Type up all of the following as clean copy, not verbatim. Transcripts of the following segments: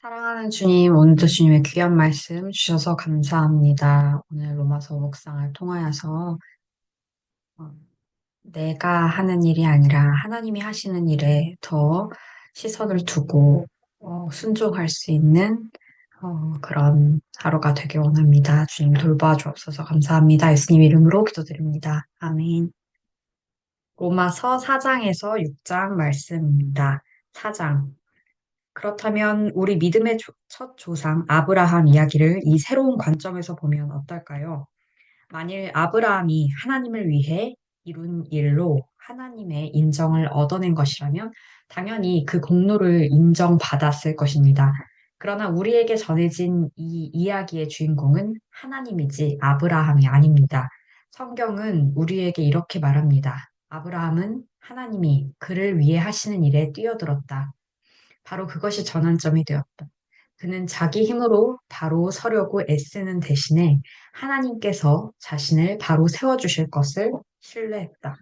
사랑하는 주님, 오늘도 주님의 귀한 말씀 주셔서 감사합니다. 오늘 로마서 묵상을 통하여서 어, 내가 하는 일이 아니라 하나님이 하시는 일에 더 시선을 두고 순종할 수 있는 그런 하루가 되길 원합니다. 주님 돌봐 주옵소서 감사합니다. 예수님 이름으로 기도드립니다. 아멘. 로마서 4장에서 6장 말씀입니다. 4장. 그렇다면 우리 믿음의 첫 조상 아브라함 이야기를 이 새로운 관점에서 보면 어떨까요? 만일 아브라함이 하나님을 위해 이룬 일로 하나님의 인정을 얻어낸 것이라면 당연히 그 공로를 인정받았을 것입니다. 그러나 우리에게 전해진 이 이야기의 주인공은 하나님이지 아브라함이 아닙니다. 성경은 우리에게 이렇게 말합니다. 아브라함은 하나님이 그를 위해 하시는 일에 뛰어들었다. 바로 그것이 전환점이 되었다. 그는 자기 힘으로 바로 서려고 애쓰는 대신에 하나님께서 자신을 바로 세워주실 것을 신뢰했다.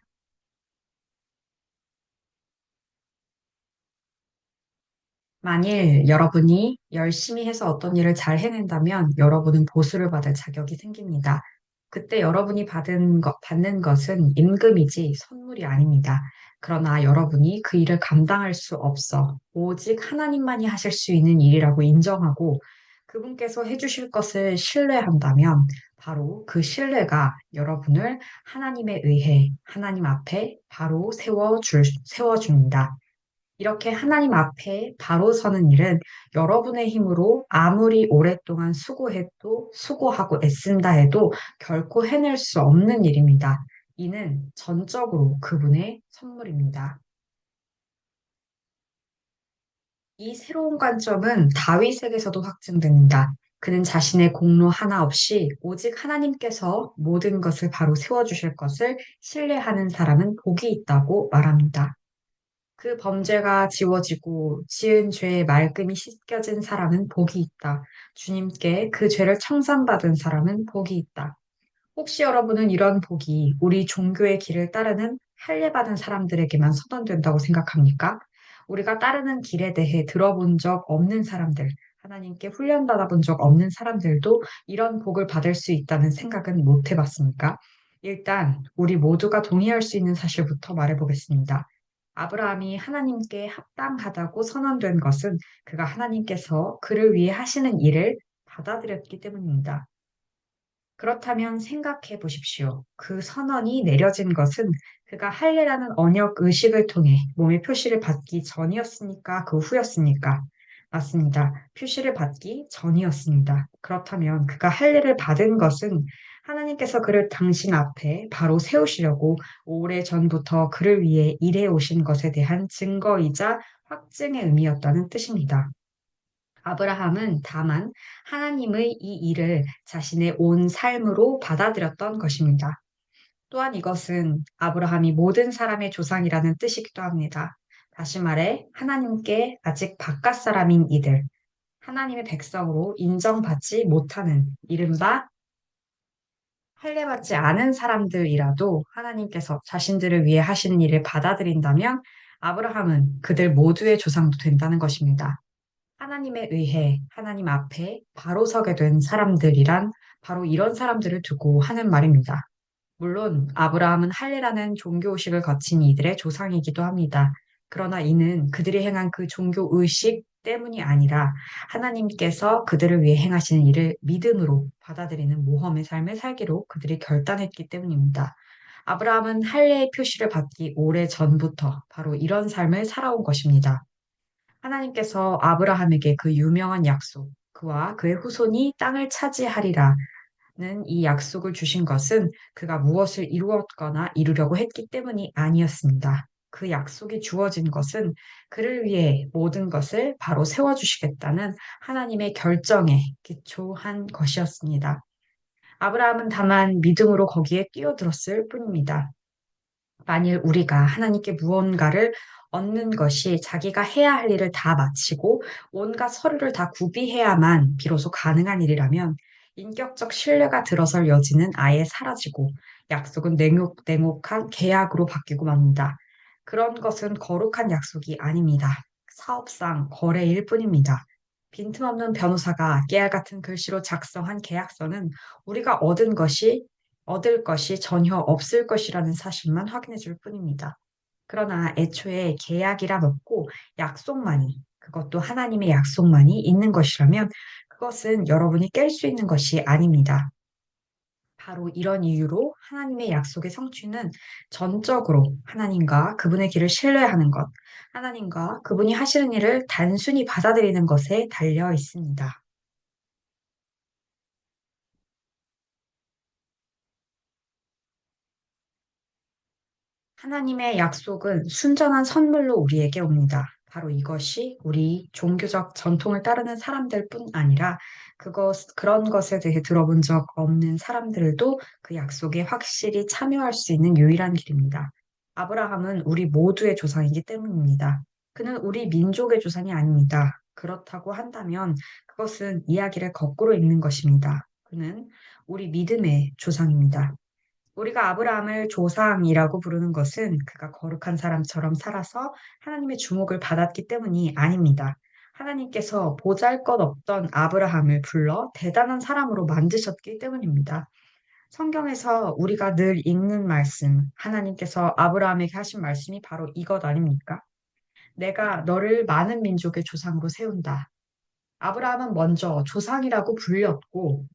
만일 여러분이 열심히 해서 어떤 일을 잘 해낸다면 여러분은 보수를 받을 자격이 생깁니다. 그때 여러분이 받는 것은 임금이지 선물이 아닙니다. 그러나 여러분이 그 일을 감당할 수 없어 오직 하나님만이 하실 수 있는 일이라고 인정하고 그분께서 해주실 것을 신뢰한다면 바로 그 신뢰가 여러분을 하나님에 의해 하나님 앞에 바로 세워줍니다. 이렇게 하나님 앞에 바로 서는 일은 여러분의 힘으로 아무리 오랫동안 수고해도 수고하고 애쓴다 해도 결코 해낼 수 없는 일입니다. 이는 전적으로 그분의 선물입니다. 이 새로운 관점은 다윗에게서도 확증됩니다. 그는 자신의 공로 하나 없이 오직 하나님께서 모든 것을 바로 세워주실 것을 신뢰하는 사람은 복이 있다고 말합니다. 그 범죄가 지워지고 지은 죄의 말끔히 씻겨진 사람은 복이 있다. 주님께 그 죄를 청산받은 사람은 복이 있다. 혹시 여러분은 이런 복이 우리 종교의 길을 따르는 할례받은 사람들에게만 선언된다고 생각합니까? 우리가 따르는 길에 대해 들어본 적 없는 사람들, 하나님께 훈련받아 본 적 없는 사람들도 이런 복을 받을 수 있다는 생각은 못 해봤습니까? 일단 우리 모두가 동의할 수 있는 사실부터 말해보겠습니다. 아브라함이 하나님께 합당하다고 선언된 것은 그가 하나님께서 그를 위해 하시는 일을 받아들였기 때문입니다. 그렇다면 생각해 보십시오. 그 선언이 내려진 것은 그가 할례라는 언역 의식을 통해 몸의 표시를 받기 전이었습니까? 그 후였습니까? 맞습니다. 표시를 받기 전이었습니다. 그렇다면 그가 할례를 받은 것은 하나님께서 그를 당신 앞에 바로 세우시려고 오래 전부터 그를 위해 일해 오신 것에 대한 증거이자 확증의 의미였다는 뜻입니다. 아브라함은 다만 하나님의 이 일을 자신의 온 삶으로 받아들였던 것입니다. 또한 이것은 아브라함이 모든 사람의 조상이라는 뜻이기도 합니다. 다시 말해 하나님께 아직 바깥 사람인 이들, 하나님의 백성으로 인정받지 못하는 이른바 할례받지 않은 사람들이라도 하나님께서 자신들을 위해 하시는 일을 받아들인다면 아브라함은 그들 모두의 조상도 된다는 것입니다. 하나님에 의해 하나님 앞에 바로 서게 된 사람들이란 바로 이런 사람들을 두고 하는 말입니다. 물론 아브라함은 할례라는 종교의식을 거친 이들의 조상이기도 합니다. 그러나 이는 그들이 행한 그 종교의식 때문이 아니라 하나님께서 그들을 위해 행하시는 일을 믿음으로 받아들이는 모험의 삶을 살기로 그들이 결단했기 때문입니다. 아브라함은 할례의 표시를 받기 오래 전부터 바로 이런 삶을 살아온 것입니다. 하나님께서 아브라함에게 그 유명한 약속, 그와 그의 후손이 땅을 차지하리라는 이 약속을 주신 것은 그가 무엇을 이루었거나 이루려고 했기 때문이 아니었습니다. 그 약속이 주어진 것은 그를 위해 모든 것을 바로 세워주시겠다는 하나님의 결정에 기초한 것이었습니다. 아브라함은 다만 믿음으로 거기에 뛰어들었을 뿐입니다. 만일 우리가 하나님께 무언가를 얻는 것이 자기가 해야 할 일을 다 마치고 온갖 서류를 다 구비해야만 비로소 가능한 일이라면 인격적 신뢰가 들어설 여지는 아예 사라지고 약속은 냉혹한 계약으로 바뀌고 맙니다. 그런 것은 거룩한 약속이 아닙니다. 사업상 거래일 뿐입니다. 빈틈없는 변호사가 깨알 같은 글씨로 작성한 계약서는 우리가 얻을 것이 전혀 없을 것이라는 사실만 확인해 줄 뿐입니다. 그러나 애초에 계약이라 없고 그것도 하나님의 약속만이 있는 것이라면 그것은 여러분이 깰 수 있는 것이 아닙니다. 바로 이런 이유로 하나님의 약속의 성취는 전적으로 하나님과 그분의 길을 신뢰하는 것, 하나님과 그분이 하시는 일을 단순히 받아들이는 것에 달려 있습니다. 하나님의 약속은 순전한 선물로 우리에게 옵니다. 바로 이것이 우리 종교적 전통을 따르는 사람들뿐 아니라 그런 것에 대해 들어본 적 없는 사람들도 그 약속에 확실히 참여할 수 있는 유일한 길입니다. 아브라함은 우리 모두의 조상이기 때문입니다. 그는 우리 민족의 조상이 아닙니다. 그렇다고 한다면 그것은 이야기를 거꾸로 읽는 것입니다. 그는 우리 믿음의 조상입니다. 우리가 아브라함을 조상이라고 부르는 것은 그가 거룩한 사람처럼 살아서 하나님의 주목을 받았기 때문이 아닙니다. 하나님께서 보잘것없던 아브라함을 불러 대단한 사람으로 만드셨기 때문입니다. 성경에서 우리가 늘 읽는 말씀, 하나님께서 아브라함에게 하신 말씀이 바로 이것 아닙니까? 내가 너를 많은 민족의 조상으로 세운다. 아브라함은 먼저 조상이라고 불렸고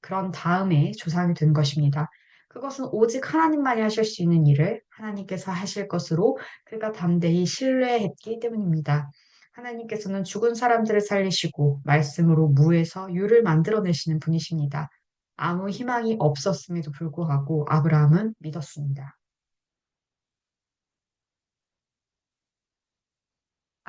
그런 다음에 조상이 된 것입니다. 그것은 오직 하나님만이 하실 수 있는 일을 하나님께서 하실 것으로 그가 담대히 신뢰했기 때문입니다. 하나님께서는 죽은 사람들을 살리시고 말씀으로 무에서 유를 만들어내시는 분이십니다. 아무 희망이 없었음에도 불구하고 아브라함은 믿었습니다.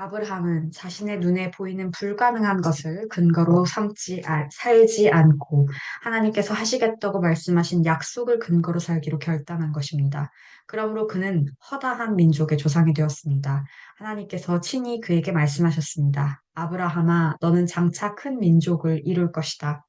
아브라함은 자신의 눈에 보이는 불가능한 것을 근거로 살지 않고 하나님께서 하시겠다고 말씀하신 약속을 근거로 살기로 결단한 것입니다. 그러므로 그는 허다한 민족의 조상이 되었습니다. 하나님께서 친히 그에게 말씀하셨습니다. 아브라함아, 너는 장차 큰 민족을 이룰 것이다.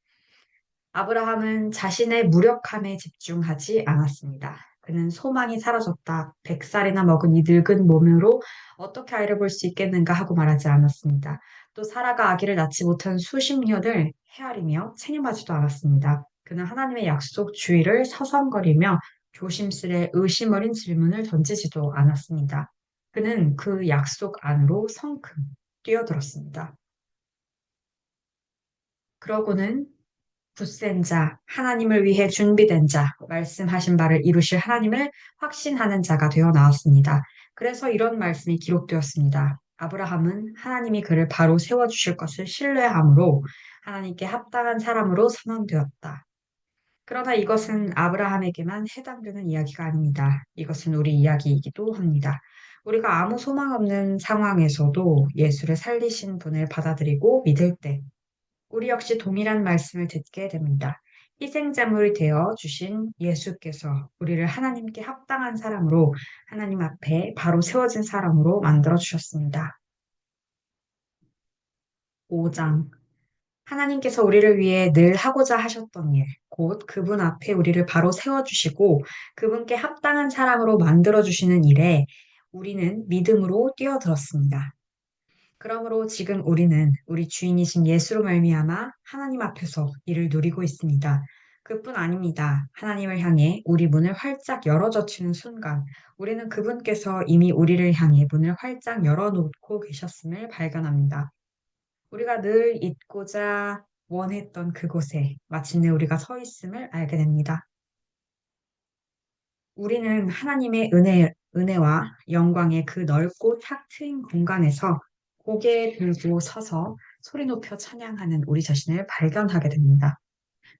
아브라함은 자신의 무력함에 집중하지 않았습니다. 그는 소망이 사라졌다. 100살이나 먹은 이 늙은 몸으로 어떻게 아이를 볼 수 있겠는가 하고 말하지 않았습니다. 또 사라가 아기를 낳지 못한 수십 년을 헤아리며 체념하지도 않았습니다. 그는 하나님의 약속 주의를 서성거리며 조심스레 의심 어린 질문을 던지지도 않았습니다. 그는 그 약속 안으로 성큼 뛰어들었습니다. 그러고는 굳센 자, 하나님을 위해 준비된 자, 말씀하신 바를 이루실 하나님을 확신하는 자가 되어 나왔습니다. 그래서 이런 말씀이 기록되었습니다. 아브라함은 하나님이 그를 바로 세워주실 것을 신뢰함으로 하나님께 합당한 사람으로 선언되었다. 그러나 이것은 아브라함에게만 해당되는 이야기가 아닙니다. 이것은 우리 이야기이기도 합니다. 우리가 아무 소망 없는 상황에서도 예수를 살리신 분을 받아들이고 믿을 때, 우리 역시 동일한 말씀을 듣게 됩니다. 희생제물이 되어 주신 예수께서 우리를 하나님께 합당한 사람으로 하나님 앞에 바로 세워진 사람으로 만들어 주셨습니다. 5장. 하나님께서 우리를 위해 늘 하고자 하셨던 일, 곧 그분 앞에 우리를 바로 세워주시고 그분께 합당한 사람으로 만들어 주시는 일에 우리는 믿음으로 뛰어들었습니다. 그러므로 지금 우리는 우리 주인이신 예수로 말미암아 하나님 앞에서 이를 누리고 있습니다. 그뿐 아닙니다. 하나님을 향해 우리 문을 활짝 열어젖히는 순간, 우리는 그분께서 이미 우리를 향해 문을 활짝 열어놓고 계셨음을 발견합니다. 우리가 늘 있고자 원했던 그곳에 마침내 우리가 서 있음을 알게 됩니다. 우리는 하나님의 은혜와 영광의 그 넓고 탁 트인 공간에서 고개 들고 서서 소리 높여 찬양하는 우리 자신을 발견하게 됩니다.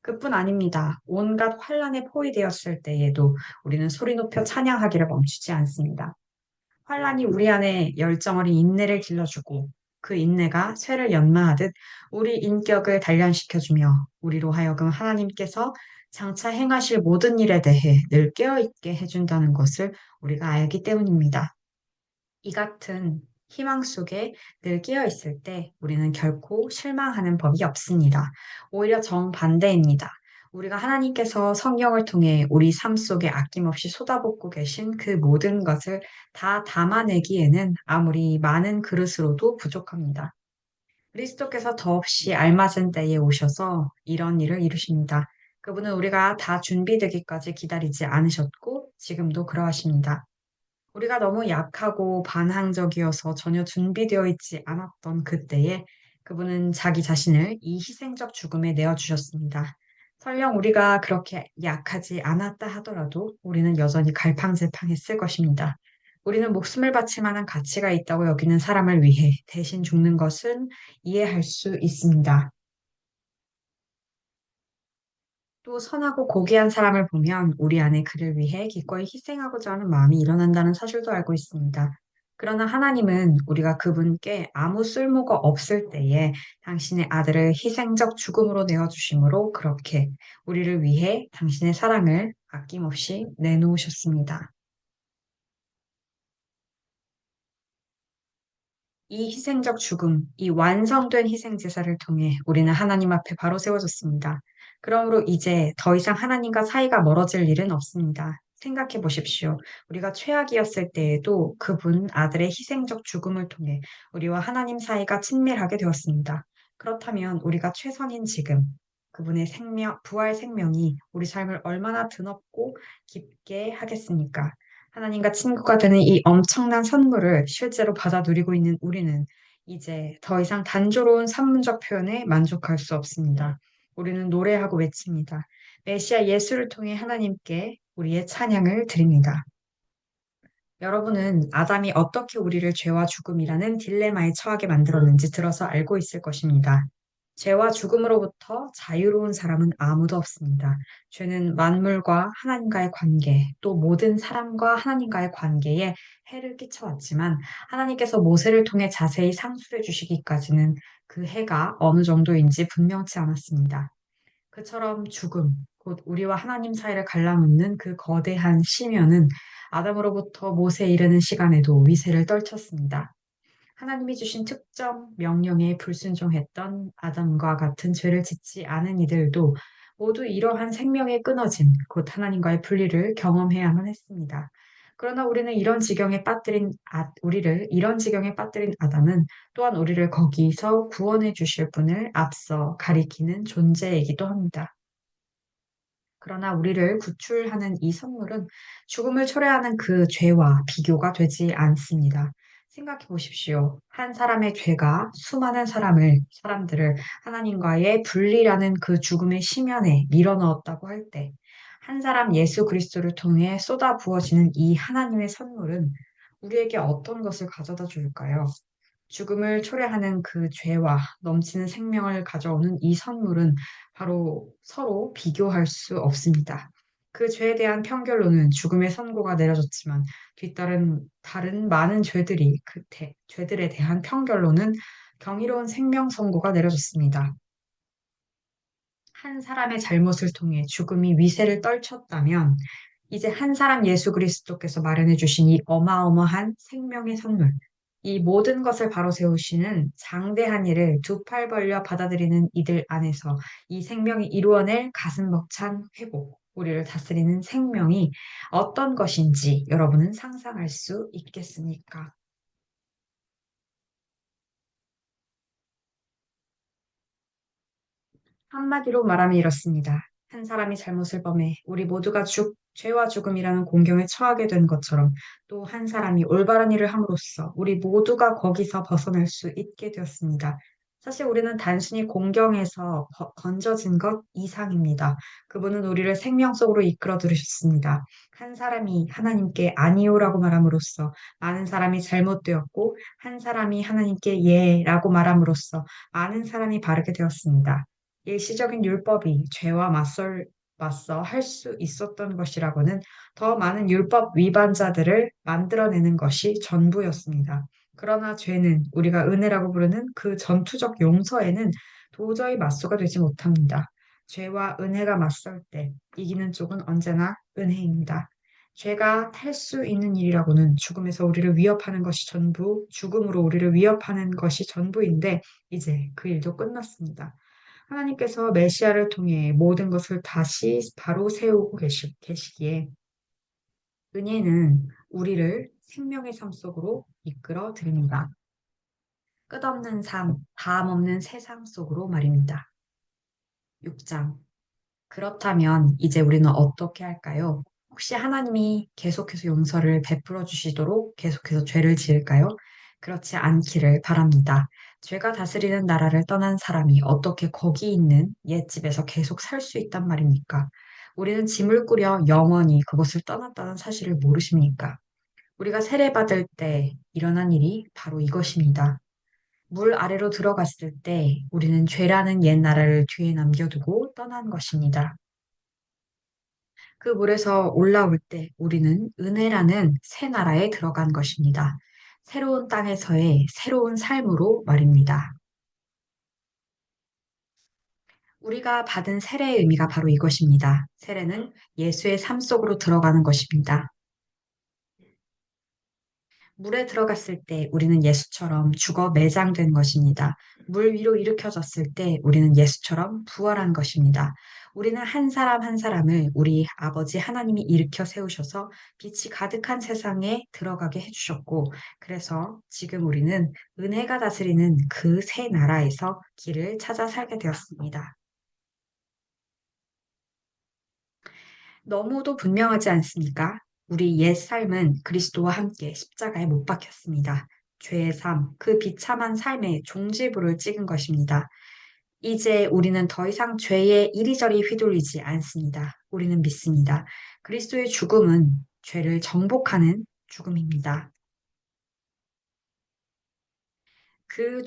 그뿐 아닙니다. 온갖 환란에 포위되었을 때에도 우리는 소리 높여 찬양하기를 멈추지 않습니다. 환란이 우리 안에 열정 어린 인내를 길러주고 그 인내가 쇠를 연마하듯 우리 인격을 단련시켜주며 우리로 하여금 하나님께서 장차 행하실 모든 일에 대해 늘 깨어있게 해준다는 것을 우리가 알기 때문입니다. 이 같은 희망 속에 늘 끼어 있을 때 우리는 결코 실망하는 법이 없습니다. 오히려 정반대입니다. 우리가 하나님께서 성경을 통해 우리 삶 속에 아낌없이 쏟아붓고 계신 그 모든 것을 다 담아내기에는 아무리 많은 그릇으로도 부족합니다. 그리스도께서 더없이 알맞은 때에 오셔서 이런 일을 이루십니다. 그분은 우리가 다 준비되기까지 기다리지 않으셨고 지금도 그러하십니다. 우리가 너무 약하고 반항적이어서 전혀 준비되어 있지 않았던 그때에 그분은 자기 자신을 이 희생적 죽음에 내어주셨습니다. 설령 우리가 그렇게 약하지 않았다 하더라도 우리는 여전히 갈팡질팡했을 것입니다. 우리는 목숨을 바칠 만한 가치가 있다고 여기는 사람을 위해 대신 죽는 것은 이해할 수 있습니다. 또 선하고 고귀한 사람을 보면 우리 안에 그를 위해 기꺼이 희생하고자 하는 마음이 일어난다는 사실도 알고 있습니다. 그러나 하나님은 우리가 그분께 아무 쓸모가 없을 때에 당신의 아들을 희생적 죽음으로 내어주심으로 그렇게 우리를 위해 당신의 사랑을 아낌없이 내놓으셨습니다. 이 희생적 죽음, 이 완성된 희생 제사를 통해 우리는 하나님 앞에 바로 세워졌습니다. 그러므로 이제 더 이상 하나님과 사이가 멀어질 일은 없습니다. 생각해 보십시오. 우리가 최악이었을 때에도 그분 아들의 희생적 죽음을 통해 우리와 하나님 사이가 친밀하게 되었습니다. 그렇다면 우리가 최선인 지금 그분의 부활 생명이 우리 삶을 얼마나 드높고 깊게 하겠습니까? 하나님과 친구가 되는 이 엄청난 선물을 실제로 받아 누리고 있는 우리는 이제 더 이상 단조로운 산문적 표현에 만족할 수 없습니다. 우리는 노래하고 외칩니다. 메시아 예수를 통해 하나님께 우리의 찬양을 드립니다. 여러분은 아담이 어떻게 우리를 죄와 죽음이라는 딜레마에 처하게 만들었는지 들어서 알고 있을 것입니다. 죄와 죽음으로부터 자유로운 사람은 아무도 없습니다. 죄는 만물과 하나님과의 관계, 또 모든 사람과 하나님과의 관계에 해를 끼쳐왔지만 하나님께서 모세를 통해 자세히 상술해 주시기까지는 그 해가 어느 정도인지 분명치 않았습니다. 그처럼 죽음, 곧 우리와 하나님 사이를 갈라놓는 그 거대한 심연은 아담으로부터 모세에 이르는 시간에도 위세를 떨쳤습니다. 하나님이 주신 특정 명령에 불순종했던 아담과 같은 죄를 짓지 않은 이들도 모두 이러한 생명의 끊어짐, 곧 하나님과의 분리를 경험해야만 했습니다. 그러나 우리를 이런 지경에 빠뜨린 아담은 또한 우리를 거기서 구원해 주실 분을 앞서 가리키는 존재이기도 합니다. 그러나 우리를 구출하는 이 선물은 죽음을 초래하는 그 죄와 비교가 되지 않습니다. 생각해 보십시오. 한 사람의 죄가 수많은 사람들을 하나님과의 분리라는 그 죽음의 심연에 밀어넣었다고 할 때, 한 사람 예수 그리스도를 통해 쏟아 부어지는 이 하나님의 선물은 우리에게 어떤 것을 가져다 줄까요? 죽음을 초래하는 그 죄와 넘치는 생명을 가져오는 이 선물은 바로 서로 비교할 수 없습니다. 그 죄에 대한 평결로는 죽음의 선고가 내려졌지만 뒤따른 다른 많은 죄들에 대한 평결로는 경이로운 생명 선고가 내려졌습니다. 한 사람의 잘못을 통해 죽음이 위세를 떨쳤다면 이제 한 사람 예수 그리스도께서 마련해 주신 이 어마어마한 생명의 선물, 이 모든 것을 바로 세우시는 장대한 일을 두 팔 벌려 받아들이는 이들 안에서 이 생명이 이루어낼 가슴 벅찬 회복, 우리를 다스리는 생명이 어떤 것인지 여러분은 상상할 수 있겠습니까? 한마디로 말하면 이렇습니다. 한 사람이 잘못을 범해 우리 모두가 죄와 죽음이라는 공경에 처하게 된 것처럼 또 한 사람이 올바른 일을 함으로써 우리 모두가 거기서 벗어날 수 있게 되었습니다. 사실 우리는 단순히 공경에서 건져진 것 이상입니다. 그분은 우리를 생명 속으로 이끌어 들으셨습니다. 한 사람이 하나님께 아니오라고 말함으로써 많은 사람이 잘못되었고 한 사람이 하나님께 예라고 말함으로써 많은 사람이 바르게 되었습니다. 일시적인 율법이 맞서 할 수 있었던 것이라고는 더 많은 율법 위반자들을 만들어내는 것이 전부였습니다. 그러나 죄는 우리가 은혜라고 부르는 그 전투적 용서에는 도저히 맞서가 되지 못합니다. 죄와 은혜가 맞설 때 이기는 쪽은 언제나 은혜입니다. 죄가 탈 수 있는 일이라고는 죽음으로 우리를 위협하는 것이 전부인데, 이제 그 일도 끝났습니다. 하나님께서 메시아를 통해 모든 것을 다시 바로 세우고 계시기에 은혜는 우리를 생명의 삶 속으로 이끌어 드립니다. 끝없는 삶, 다음 없는 세상 속으로 말입니다. 6장. 그렇다면 이제 우리는 어떻게 할까요? 혹시 하나님이 계속해서 용서를 베풀어 주시도록 계속해서 죄를 지을까요? 그렇지 않기를 바랍니다. 죄가 다스리는 나라를 떠난 사람이 어떻게 거기 있는 옛집에서 계속 살 수 있단 말입니까? 우리는 짐을 꾸려 영원히 그곳을 떠났다는 사실을 모르십니까? 우리가 세례받을 때 일어난 일이 바로 이것입니다. 물 아래로 들어갔을 때 우리는 죄라는 옛 나라를 뒤에 남겨두고 떠난 것입니다. 그 물에서 올라올 때 우리는 은혜라는 새 나라에 들어간 것입니다. 새로운 땅에서의 새로운 삶으로 말입니다. 우리가 받은 세례의 의미가 바로 이것입니다. 세례는 예수의 삶 속으로 들어가는 것입니다. 물에 들어갔을 때 우리는 예수처럼 죽어 매장된 것입니다. 물 위로 일으켜졌을 때 우리는 예수처럼 부활한 것입니다. 우리는 한 사람 한 사람을 우리 아버지 하나님이 일으켜 세우셔서 빛이 가득한 세상에 들어가게 해주셨고, 그래서 지금 우리는 은혜가 다스리는 그 새 나라에서 길을 찾아 살게 되었습니다. 너무도 분명하지 않습니까? 우리 옛 삶은 그리스도와 함께 십자가에 못 박혔습니다. 죄의 삶, 그 비참한 삶의 종지부를 찍은 것입니다. 이제 우리는 더 이상 죄에 이리저리 휘둘리지 않습니다. 우리는 믿습니다. 그리스도의 죽음은 죄를 정복하는 죽음입니다. 그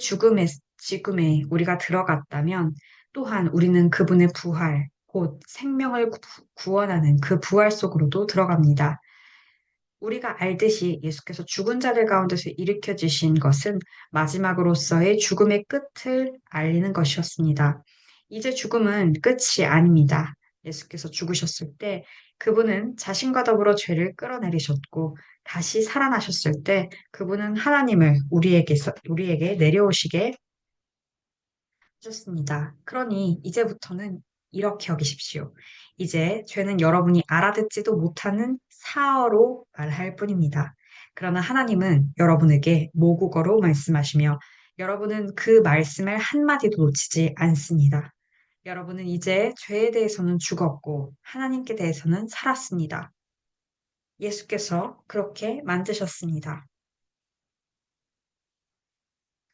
지금에 우리가 들어갔다면 또한 우리는 그분의 부활, 곧 생명을 구원하는 그 부활 속으로도 들어갑니다. 우리가 알듯이 예수께서 죽은 자들 가운데서 일으켜 주신 것은 마지막으로서의 죽음의 끝을 알리는 것이었습니다. 이제 죽음은 끝이 아닙니다. 예수께서 죽으셨을 때 그분은 자신과 더불어 죄를 끌어내리셨고 다시 살아나셨을 때 그분은 하나님을 우리에게 내려오시게 하셨습니다. 그러니 이제부터는 이렇게 여기십시오. 이제 죄는 여러분이 알아듣지도 못하는 사어로 말할 뿐입니다. 그러나 하나님은 여러분에게 모국어로 말씀하시며 여러분은 그 말씀을 한마디도 놓치지 않습니다. 여러분은 이제 죄에 대해서는 죽었고 하나님께 대해서는 살았습니다. 예수께서 그렇게 만드셨습니다.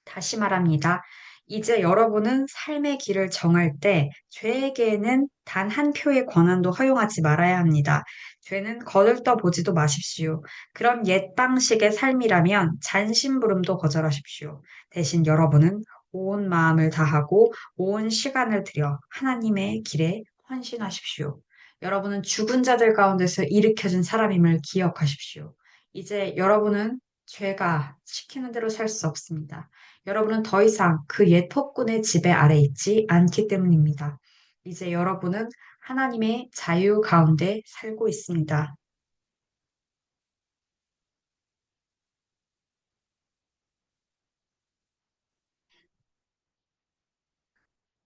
다시 말합니다. 이제 여러분은 삶의 길을 정할 때 죄에게는 단 한 표의 권한도 허용하지 말아야 합니다. 죄는 거들떠 보지도 마십시오. 그런 옛 방식의 삶이라면 잔심부름도 거절하십시오. 대신 여러분은 온 마음을 다하고 온 시간을 들여 하나님의 길에 헌신하십시오. 여러분은 죽은 자들 가운데서 일으켜진 사람임을 기억하십시오. 이제 여러분은 죄가 시키는 대로 살 수 없습니다. 여러분은 더 이상 그 옛 폭군의 지배 아래 있지 않기 때문입니다. 이제 여러분은 하나님의 자유 가운데 살고 있습니다.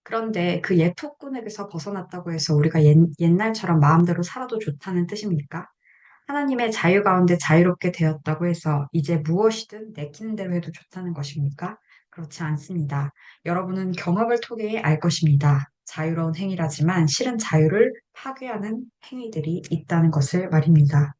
그런데 그 옛 폭군에게서 벗어났다고 해서 우리가 옛날처럼 마음대로 살아도 좋다는 뜻입니까? 하나님의 자유 가운데 자유롭게 되었다고 해서 이제 무엇이든 내키는 대로 해도 좋다는 것입니까? 그렇지 않습니다. 여러분은 경험을 통해 알 것입니다. 자유로운 행위라지만 실은 자유를 파괴하는 행위들이 있다는 것을 말입니다.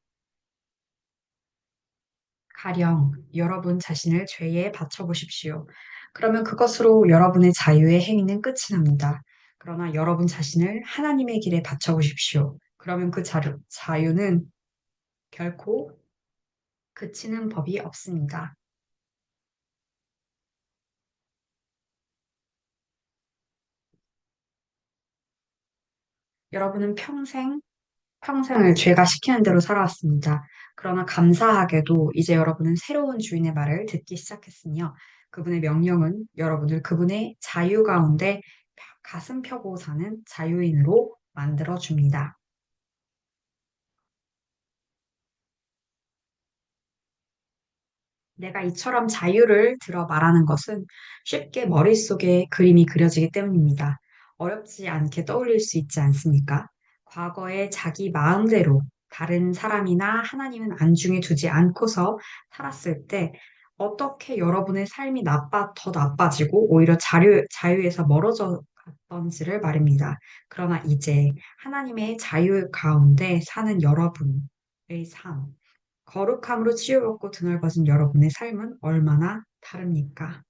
가령 여러분 자신을 죄에 바쳐 보십시오. 그러면 그것으로 여러분의 자유의 행위는 끝이 납니다. 그러나 여러분 자신을 하나님의 길에 바쳐 보십시오. 그러면 그 자유는 결코 그치는 법이 없습니다. 여러분은 평생을 죄가 시키는 대로 살아왔습니다. 그러나 감사하게도 이제 여러분은 새로운 주인의 말을 듣기 시작했으며 그분의 명령은 여러분을 그분의 자유 가운데 가슴 펴고 사는 자유인으로 만들어 줍니다. 내가 이처럼 자유를 들어 말하는 것은 쉽게 머릿속에 그림이 그려지기 때문입니다. 어렵지 않게 떠올릴 수 있지 않습니까? 과거에 자기 마음대로 다른 사람이나 하나님은 안중에 두지 않고서 살았을 때 어떻게 여러분의 삶이 더 나빠지고 오히려 자유에서 멀어져 갔던지를 말입니다. 그러나 이제 하나님의 자유 가운데 사는 여러분의 삶, 거룩함으로 치유받고 드넓어진 여러분의 삶은 얼마나 다릅니까?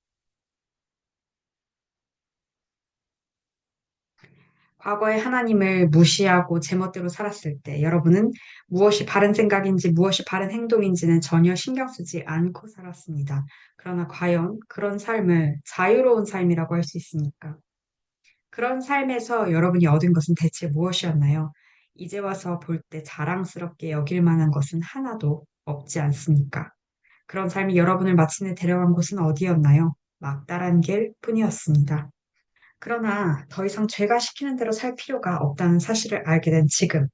과거에 하나님을 무시하고 제멋대로 살았을 때 여러분은 무엇이 바른 생각인지 무엇이 바른 행동인지는 전혀 신경 쓰지 않고 살았습니다. 그러나 과연 그런 삶을 자유로운 삶이라고 할 수 있습니까? 그런 삶에서 여러분이 얻은 것은 대체 무엇이었나요? 이제 와서 볼 때 자랑스럽게 여길 만한 것은 하나도 없지 않습니까? 그런 삶이 여러분을 마침내 데려간 곳은 어디였나요? 막다른 길 뿐이었습니다. 그러나 더 이상 죄가 시키는 대로 살 필요가 없다는 사실을 알게 된 지금,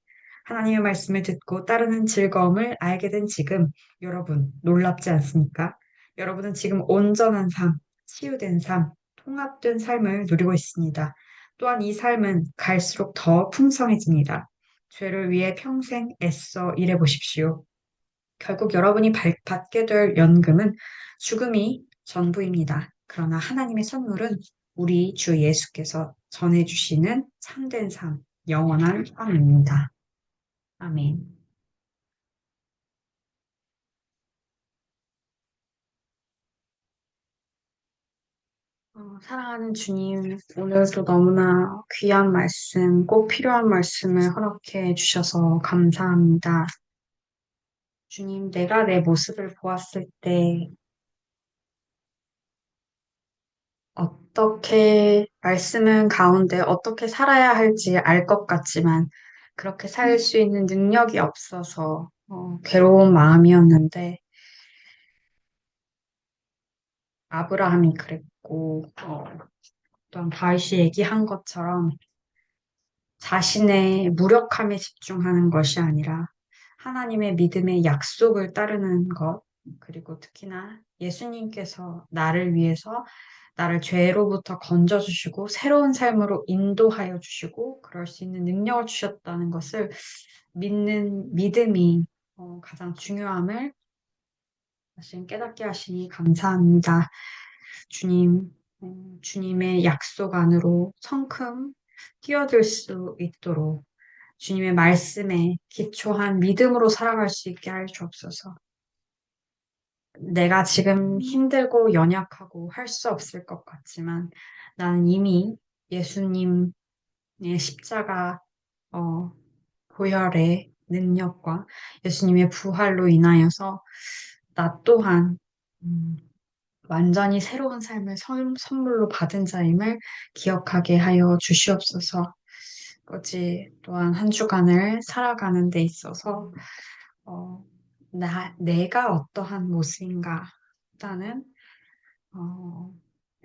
하나님의 말씀을 듣고 따르는 즐거움을 알게 된 지금, 여러분, 놀랍지 않습니까? 여러분은 지금 온전한 삶, 치유된 삶, 통합된 삶을 누리고 있습니다. 또한 이 삶은 갈수록 더 풍성해집니다. 죄를 위해 평생 애써 일해 보십시오. 결국 여러분이 받게 될 연금은 죽음이 전부입니다. 그러나 하나님의 선물은 우리 주 예수께서 전해주시는 참된 삶, 영원한 삶입니다. 아멘. 사랑하는 주님, 오늘도 너무나 귀한 말씀, 꼭 필요한 말씀을 허락해 주셔서 감사합니다. 주님, 내가 내 모습을 보았을 때 어떻게, 말씀은 가운데 어떻게 살아야 할지 알 것 같지만, 그렇게 살 수 있는 능력이 없어서, 괴로운 마음이었는데, 아브라함이 그랬고, 또한 다윗이 얘기한 것처럼, 자신의 무력함에 집중하는 것이 아니라, 하나님의 믿음의 약속을 따르는 것, 그리고 특히나 예수님께서 나를 위해서 나를 죄로부터 건져주시고 새로운 삶으로 인도하여 주시고 그럴 수 있는 능력을 주셨다는 것을 믿는 믿음이 가장 중요함을 다시 깨닫게 하시니 감사합니다. 주님, 주님의 약속 안으로 성큼 뛰어들 수 있도록 주님의 말씀에 기초한 믿음으로 살아갈 수 있게 할 주옵소서. 내가 지금 힘들고 연약하고 할 수 없을 것 같지만 나는 이미 예수님의 십자가 어, 보혈의 능력과 예수님의 부활로 인하여서 나 또한 음, 완전히 새로운 삶을 선물로 받은 자임을 기억하게 하여 주시옵소서. 또한 한 주간을 살아가는 데 있어서 어, 내가 어떠한 모습인가 보다는 어,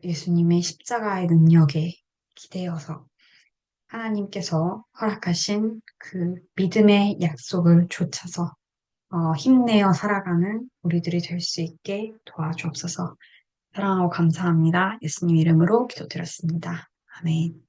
예수님의 십자가의 능력에 기대어서 하나님께서 허락하신 그 믿음의 약속을 좇아서 힘내어 살아가는 우리들이 될 수 있게 도와주옵소서. 사랑하고 감사합니다. 예수님 이름으로 기도드렸습니다. 아멘.